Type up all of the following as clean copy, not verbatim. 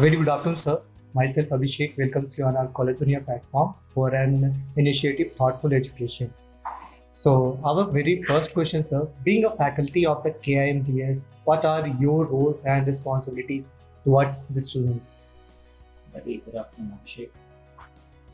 Very good afternoon, sir. Myself, Abhishek, welcomes you on our Collegedunia platform for an initiative Thoughtful Education. So, our very first question, sir, being a faculty of the KIMDS, what are your roles and responsibilities towards the students? Very good afternoon, Abhishek.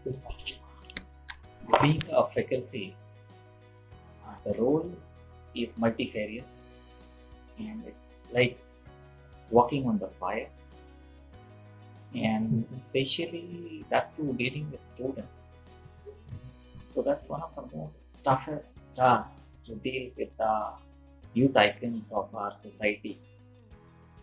Yes. Being a faculty, the role is multifarious and it's like walking on the fire, and especially that too dealing with students. So that's one of the most toughest tasks to deal with the youth icons of our society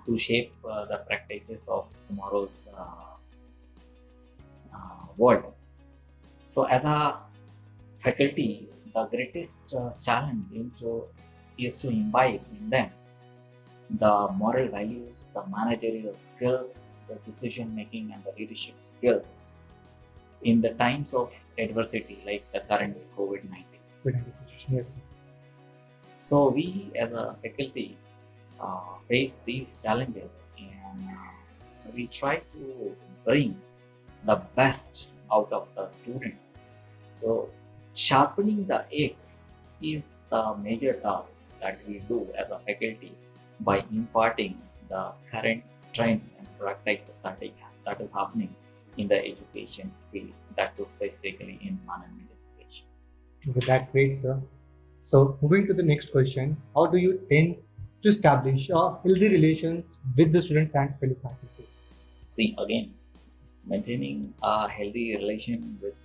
to shape the practices of tomorrow's world. So as a faculty, the greatest challenge is to imbibe in them the moral values, the managerial skills, the decision making, and the leadership skills in the times of adversity like the current COVID-19. Yes, sir. So we as a faculty face these challenges, and we try to bring the best out of the students. So sharpening the axe is the major task that we do as a faculty by imparting the current trends and practices that is happening in the education field, that too specifically in management education. Okay, that's great, sir. So, moving to the next question, how do you tend to establish healthy relations with the students and fellow faculty? See, again, maintaining a healthy relation with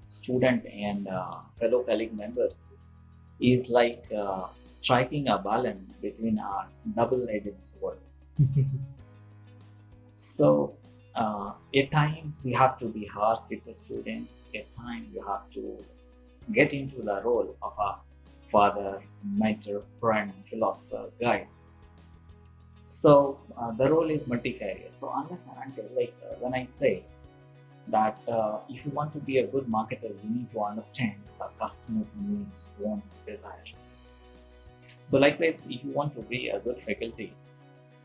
student and fellow colleague members is like striking a balance between a double-edged sword. So at times you have to be harsh with the students, at times you have to get into the role of a father, mentor, friend, philosopher, guide. So the role is multifarious. So unless and until, when I say that if you want to be a good marketer, you need to understand the customer's needs, wants, desire. So likewise, if you want to be a good faculty,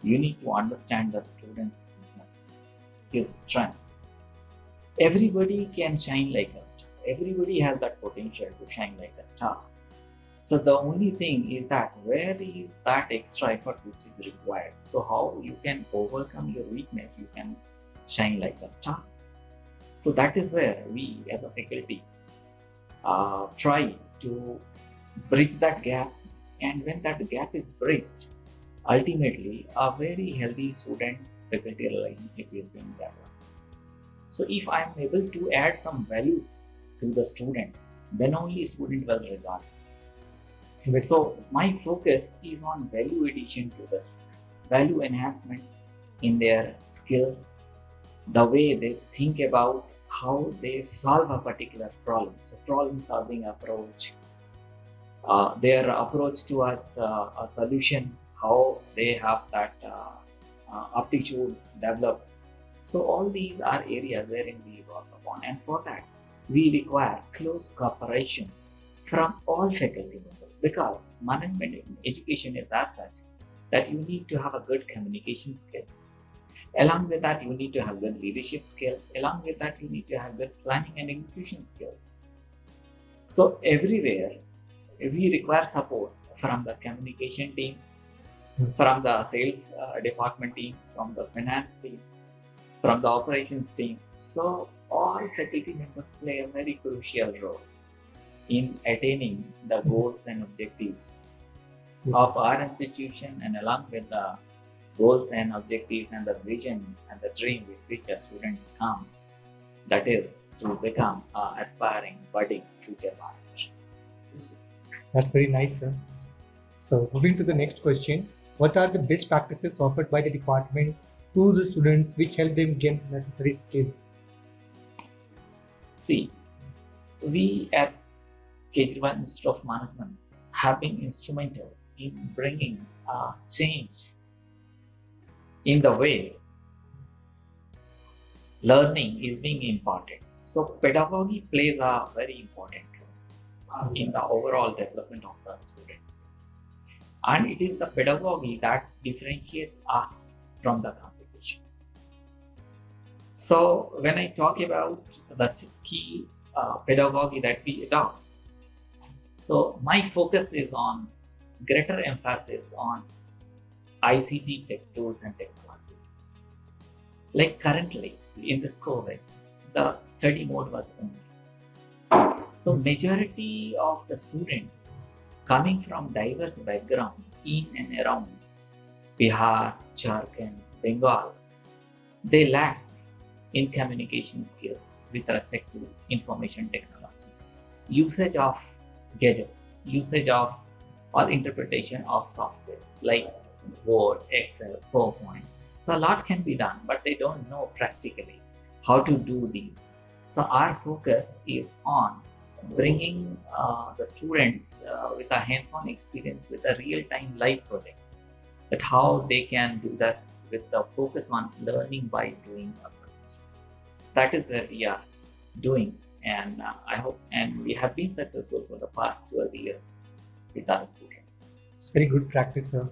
you need to understand the student's weakness, his strengths. Everybody can shine like a star. Everybody has that potential to shine like a star. So the only thing is that where is that extra effort which is required? So how you can overcome your weakness, you can shine like a star. So that is where we as a faculty try to bridge that gap. And when that gap is bridged, ultimately a very healthy student-faculty relationship is being developed. So if I am able to add some value to the student, then only student will regard it. So my focus is on value addition to the students, value enhancement in their skills, the way they think about how they solve a particular problem. So problem solving approach, their approach towards a solution, how they have that aptitude developed. So all these are areas wherein we work upon, and for that we require close cooperation from all faculty members, because management education is as such that you need to have a good communication skill. Along with that, you need to have good leadership skill. Along with that, you need to have good planning and execution skills. So everywhere we require support from the communication team, from the sales department team, from the finance team, from the operations team. So all faculty members play a very crucial role in attaining the goals and objectives of our institution, and along with the goals and objectives and the vision and the dream with which a student comes, that is to become an aspiring, budding future manager. That's very nice, sir. So, moving to the next question, what are the best practices offered by the department to the students which help them gain necessary skills? See, we at Kejriwal Institute of Management have been instrumental in bringing a change in the way learning is being imparted. So pedagogy plays a very important role in the overall development of the students. And it is the pedagogy that differentiates us from the competition. So when I talk about the key pedagogy that we adopt, so my focus is on greater emphasis on ICT tech tools and technologies. Like currently in this COVID, the study mode was online. So majority of the students coming from diverse backgrounds in and around Bihar, Jharkhand, Bengal, they lack in communication skills with respect to information technology, usage of gadgets, usage of or interpretation of softwares like Word, Excel, PowerPoint. So a lot can be done, but they don't know practically how to do these. So our focus is on bringing the students with a hands-on experience with a real-time live project, that how they can do that with the focus on learning by doing approach. So that is where we are doing, and I hope, and we have been successful for the past 12 years with our students. It's very good practice, sir.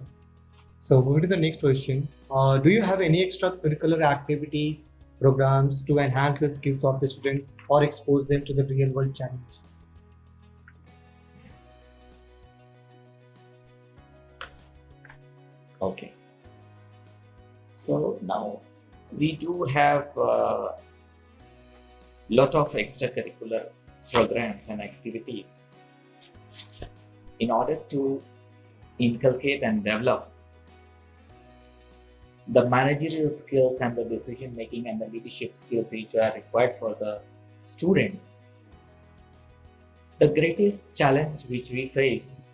So moving to the next question. Do you have any extracurricular activities, programs to enhance the skills of the students or expose them to the real world challenge? Okay. So now we do have a lot of extracurricular programs and activities in order to inculcate and develop the managerial skills and the decision making and the leadership skills which are required for the students. The greatest challenge which we face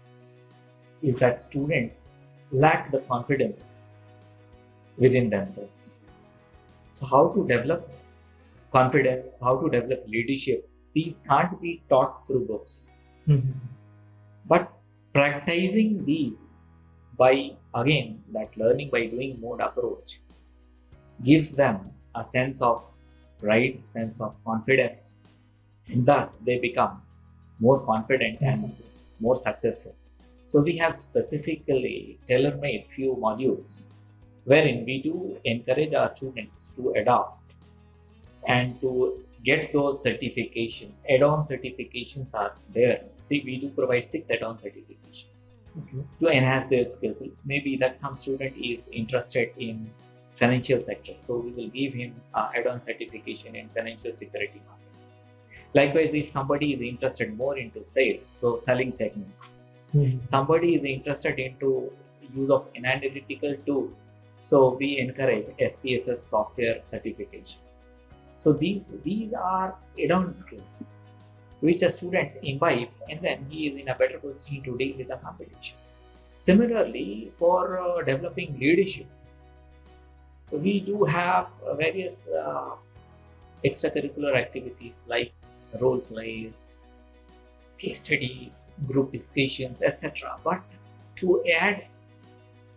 is that students lack the confidence within themselves. So how to develop confidence, how to develop leadership, these can't be taught through books. But practicing these by, again, that learning by doing mode approach gives them a sense of pride, sense of confidence, and thus they become more confident and more successful. So we have specifically tailor-made few modules wherein we do encourage our students to adopt and to get those certifications. Add-on certifications are there. See, we do provide 6 add-on certifications to enhance their skills. Maybe that some student is interested in financial sector, so we will give him add-on certification in financial security market. Likewise, if somebody is interested more into sales, so selling techniques. Somebody is interested into use of analytical tools, so we encourage SPSS software certification. So these are add-on skills which a student imbibes, and then he is in a better position to deal with the competition. Similarly, for developing leadership, we do have various extracurricular activities like role plays, case study, group discussions, etc. But to add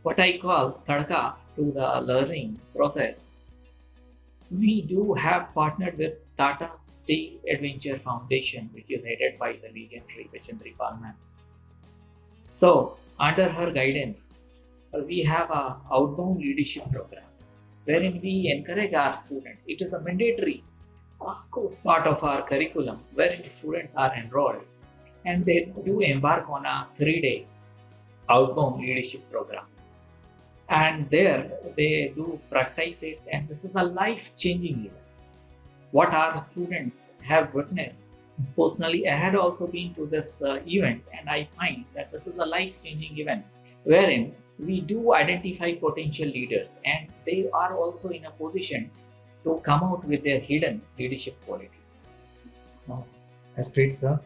what I call tadka to the learning process, we do have partnered with Tata Steel Adventure Foundation, which is headed by the legendary Vachandri Palman. So, under her guidance, we have a outbound leadership program wherein we encourage our students. It is a mandatory part of our curriculum wherein students are enrolled and they do embark on a 3-day outbound leadership program. And there they do practice it, and this is a life-changing event. What our students have witnessed, personally, I had also been to this event, and I find that this is a life-changing event wherein we do identify potential leaders, and they are also in a position to come out with their hidden leadership qualities. Oh, that's great, sir.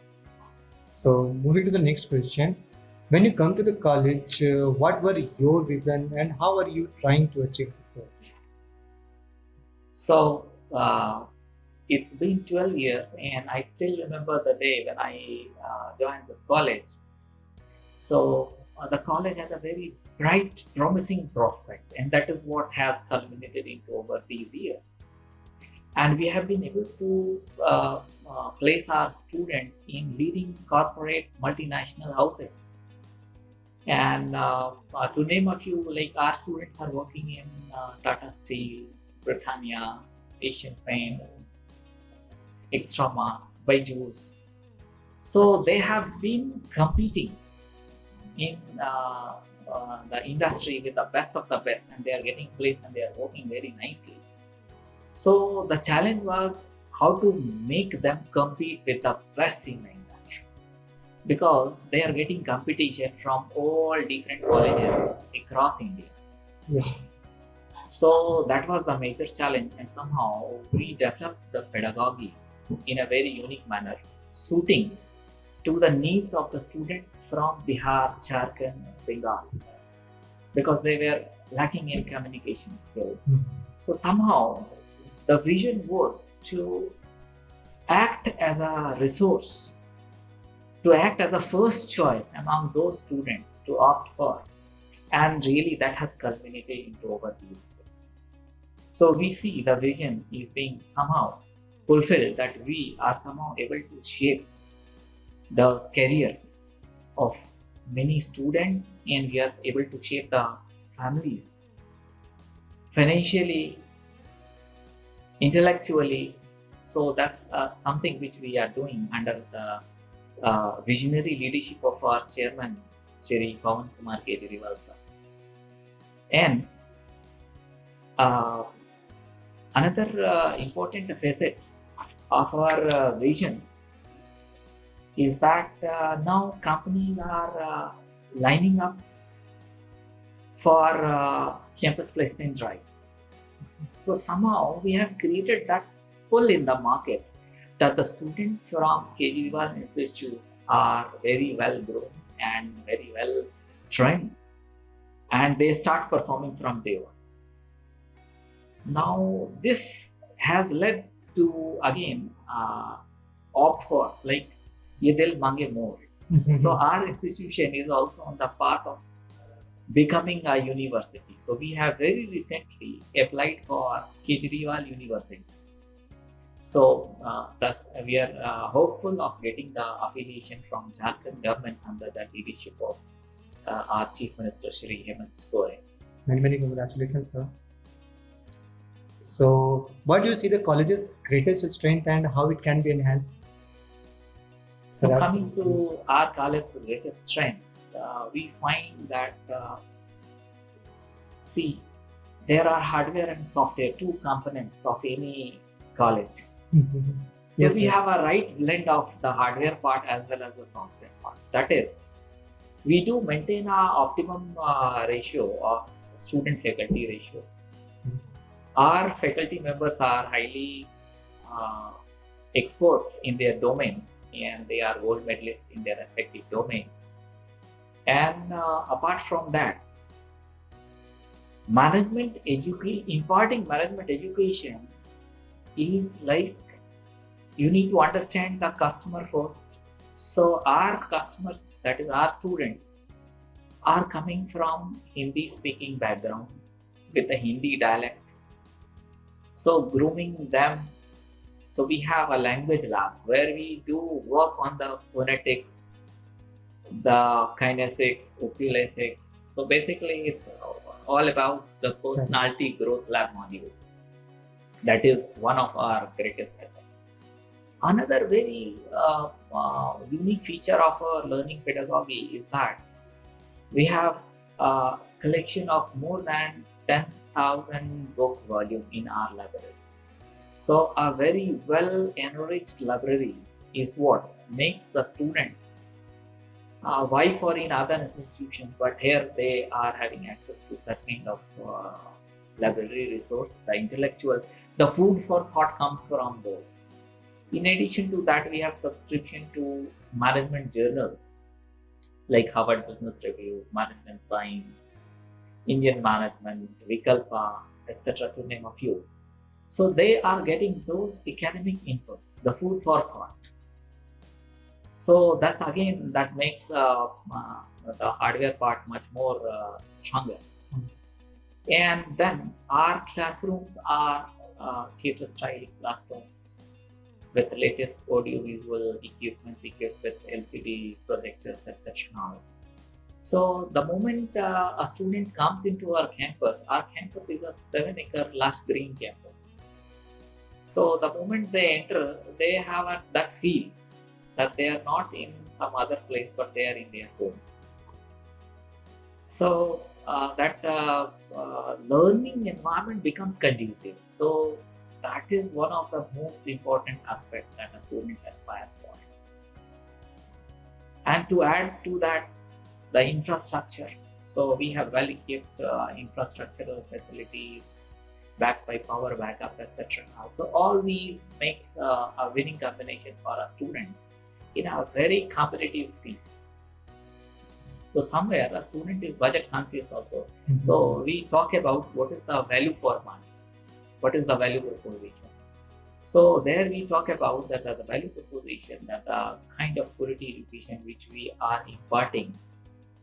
So, moving to the next question. When you come to the college, what were your vision and how are you trying to achieve this, sir? So, it's been 12 years, and I still remember the day when I joined this college. So, the college has a very bright, promising prospect, and that is what has culminated into over these years. And we have been able to place our students in leading corporate multinational houses. And to name a few, like our students are working in Tata Steel, Britannia, Asian Paints, Extra Marks, Byju's. So they have been competing in the industry with the best of the best, and they are getting placed and they are working very nicely. So the challenge was how to make them compete with the best in the industry, because they are getting competition from all different colleges across India. Yes. So that was the major challenge, and somehow we developed the pedagogy in a very unique manner, suiting to the needs of the students from Bihar, Jharkhand, Bengal, because they were lacking in communication skill. So somehow the vision was to act as a resource, to act as a first choice among those students to opt for, and really that has culminated into over these years. So we see the vision is being somehow fulfilled, that we are somehow able to shape the career of many students, and we are able to shape the families financially, intellectually. So that's something which we are doing under the visionary leadership of our chairman, Shri Pawan Kumar Kejriwal sir. And another important facet of our vision is that now companies are lining up for campus placement drive. So somehow we have created that pull in the market, that the students from Kejriwal Institute are very well grown and very well trained, and they start performing from day one. Now this has led to again opt for like ye dil mange more. So our institution is also on the path of becoming a university. So we have very recently applied for Kejriwal University. So thus we are hopeful of getting the affiliation from Jharkhand government under the leadership of our Chief Minister Shri Hemant Soren. Many congratulations, sir. So, what do you see the college's greatest strength and how it can be enhanced? So coming to our college's greatest strength, we find that see, there are hardware and software, two components of any college. So Yes, we sir. have a right blend of the hardware part as well as the software part. That is, we do maintain a optimum ratio of student faculty ratio. Our faculty members are highly experts in their domain, and they are gold medalists in their respective domains. And apart from that, imparting management education is like you need to understand the customer first. So our customers, that is our students, are coming from Hindi speaking background with a Hindi dialect. So grooming them. So we have a language lab where we do work on the phonetics, the kinesics, oculesics. So basically it's all about the personality growth lab module. That is one of our greatest assets. Another very unique feature of our learning pedagogy is that we have a collection of more than 10,000 book volume in our library. So a very well enriched library is what makes the students why for in other institutions, but here they are having access to such kind of library resource, the intellectual, the food for thought comes from those. In addition to that, we have subscription to management journals like Harvard Business Review, Management Science, Indian Management, Vikalpa, etc. to name a few. So they are getting those academic inputs, the food for thought. So that's again, that makes the hardware part much more stronger. And then our classrooms are theatre style classrooms with latest audio visual equipments equipped with LCD projectors, etc. So the moment a student comes into our campus is a 7-acre lush green campus. So the moment they enter, they have that feel that they are not in some other place, but they are in their home. So that learning environment becomes conducive. So that is one of the most important aspects that a student aspires for. And to add to that, the infrastructure. So we have well equipped infrastructural facilities backed by power backup, etc. So all these makes a winning combination for a student in a very competitive field. So somewhere a student is budget conscious also. So we talk about what is the value for money, what is the value proposition. So there we talk about that the value proposition, that the kind of quality education which we are imparting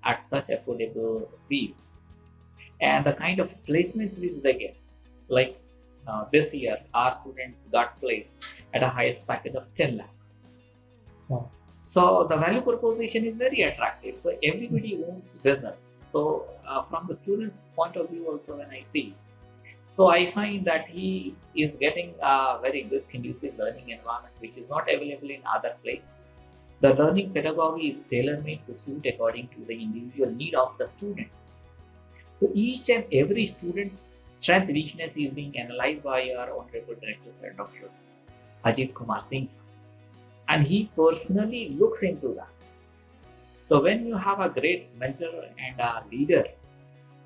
at such affordable fees, and the kind of placements which they get. Like this year, our students got placed at a highest package of 10 lakhs. Wow. So the value proposition is very attractive. So everybody wants business. So from the student's point of view also, when I see, so I find that he is getting a very good conducive learning environment which is not available in other place. The learning pedagogy is tailor-made to suit according to the individual need of the student. So each and every student's strength weakness is being analyzed by our Honorable Director Sir Dr. Ajit Kumar Singh, and he personally looks into that. So when you have a great mentor and a leader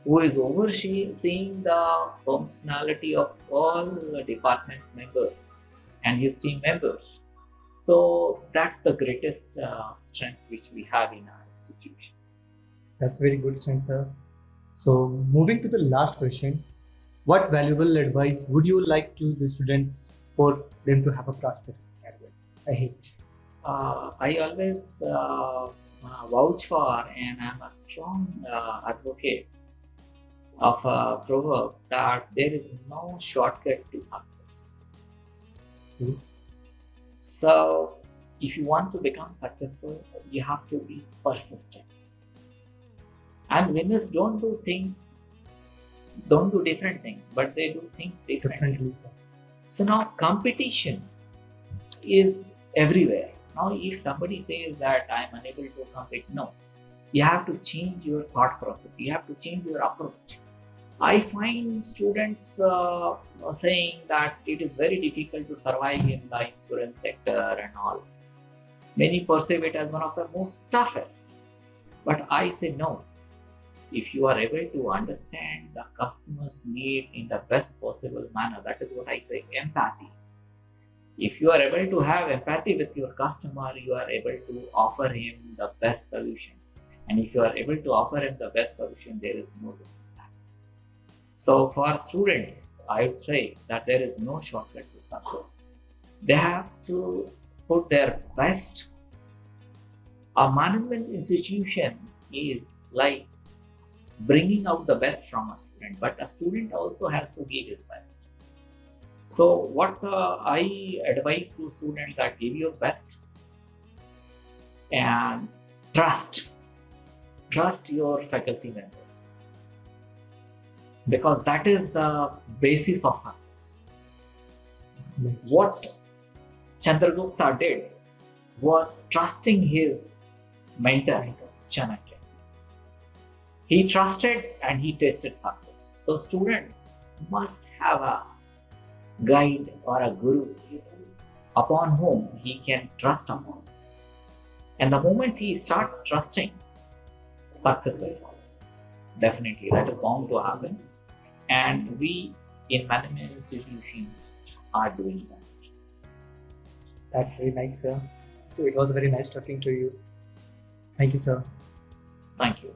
who is overseeing the functionality of all the department members and his team members, so that's the greatest strength which we have in our institution. That's very good strength, sir. So moving to the last question, what valuable advice would you like to the students for them to have a prosperous career ahead? I always vouch for, and I'm a strong advocate of a proverb that there is no shortcut to success. So if you want to become successful, you have to be persistent. And winners don't do different things, but they do things differently. So now competition is everywhere. Now if somebody says that I'm unable to compete, no. You have to change your thought process. You have to change your approach. I find students saying that it is very difficult to survive in the insurance sector and all. Many perceive it as one of the most toughest. But I say no. If you are able to understand the customer's need in the best possible manner, that is what I say, empathy. If you are able to have empathy with your customer, you are able to offer him the best solution. And if you are able to offer him the best solution, there is no way. So for students, I would say that there is no shortcut to success. They have to put their best. A management institution is like bringing out the best from a student, but a student also has to give his best. So what I advise to students that give your best and trust your faculty members, because that is the basis of success. What Chandragupta did was trusting his mentor, Chanakya. He trusted and he tasted success. So students must have a guide or a guru upon whom he can trust upon. And the moment he starts trusting, success will follow. Definitely, that is bound to happen. And we in management institutions are doing that. That's very nice, sir. So it was very nice talking to you. Thank you, sir. Thank you.